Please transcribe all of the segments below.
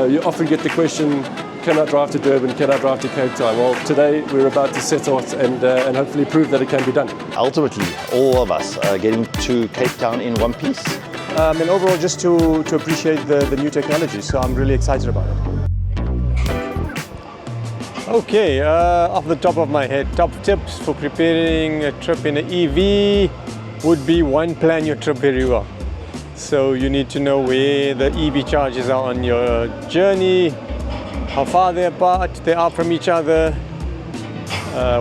You often get the question, can I drive to Durban, can I drive to Cape Town? Well, today we're about to set out and hopefully prove that it can be done. Ultimately, all of us are getting to Cape Town in one piece. And overall, just to appreciate the new technology, so I'm really excited about it. Okay, off the top of my head, top tips for preparing a trip in an EV would be one, plan your trip very well. So you need to know where the EV charges are on your journey, how far they're apart they are from each other,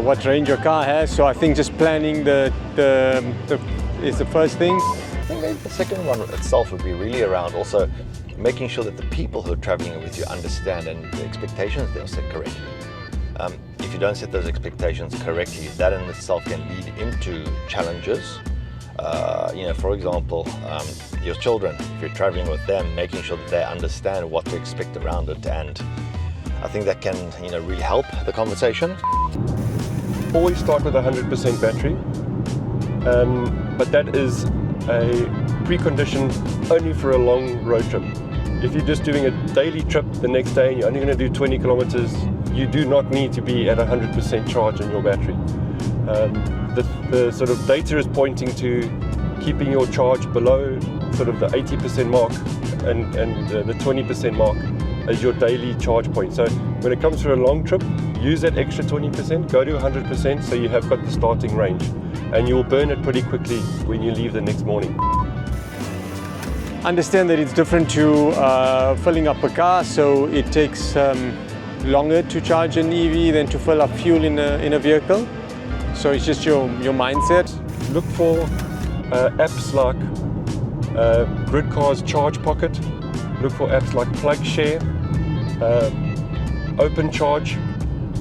what range your car has. So I think just planning is the first thing. I think maybe the second one itself would be really around also making sure that the people who are traveling with you understand and the expectations they'll set correctly. If you don't set those expectations correctly, that in itself can lead into challenges. For example, your children, if you're traveling with them, making sure that they understand what to expect around it, and I think that can really help the conversation. Always start with a 100% battery, but that is a precondition only for a long road trip. If you're just doing a daily trip the next day and you're only going to do 20 kilometers, you do not need to be at 100% charge on your battery. The sort of data is pointing to keeping your charge below sort of the 80% mark and the 20% mark as your daily charge point. So when it comes to a long trip, use that extra 20%, go to 100% so you have got the starting range, and you will burn it pretty quickly when you leave the next morning. Understand that it's different to filling up a car, so it takes longer to charge an EV than to fill up fuel in a vehicle. So it's just your mindset. Look for apps like Gridcar's Charge Pocket. Look for apps like PlugShare, Open Charge,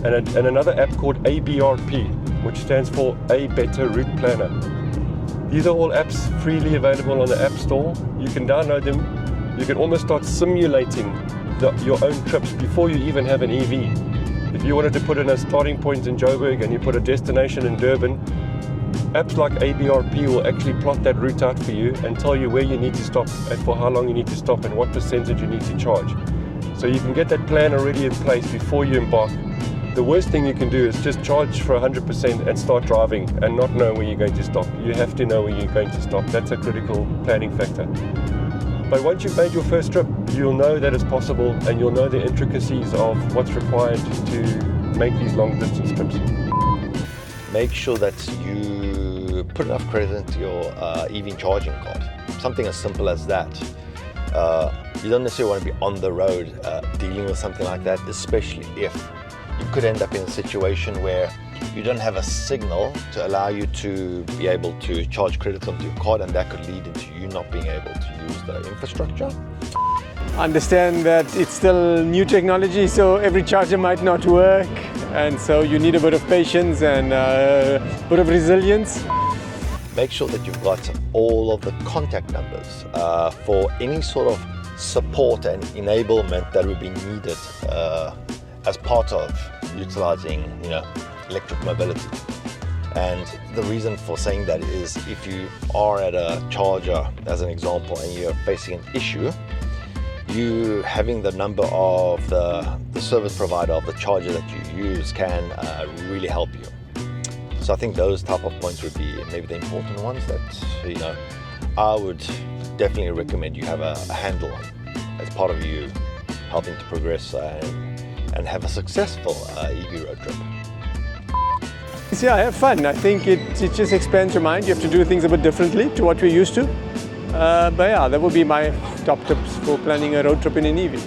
and another app called ABRP, which stands for A Better Route Planner. These are all apps freely available on the App Store. You can download them. You can almost start simulating your own trips before you even have an EV. If you wanted to put in a starting point in Joburg and you put a destination in Durban, apps like ABRP will actually plot that route out for you and tell you where you need to stop and for how long you need to stop and what percentage you need to charge. So you can get that plan already in place before you embark. The worst thing you can do is just charge for 100% and start driving and not know where you're going to stop. You have to know where you're going to stop. That's a critical planning factor. But once you've made your first trip, you'll know that it's possible and you'll know the intricacies of what's required to make these long distance trips. Make sure that you put enough credit into your EV charging card. Something as simple as that. You don't necessarily want to be on the road dealing with something like that, especially if you could end up in a situation where you don't have a signal to allow you to be able to charge credits onto your card, and that could lead into you not being able to use the infrastructure. Understand that it's still new technology, so every charger might not work, and so you need a bit of patience and a bit of resilience. Make sure that you've got all of the contact numbers for any sort of support and enablement that would be needed as part of utilizing electric mobility. And the reason for saying that is if you are at a charger, as an example, and you're facing an issue, you having the number of the service provider of the charger that you use can really help you. So I think those type of points would be maybe the important ones that I would definitely recommend you have a handle on as part of you helping to progress and have a successful EV road trip. Yeah, have fun. I think it just expands your mind. You have to do things a bit differently to what we're used to. But yeah, that would be my top tips for planning a road trip in an EV.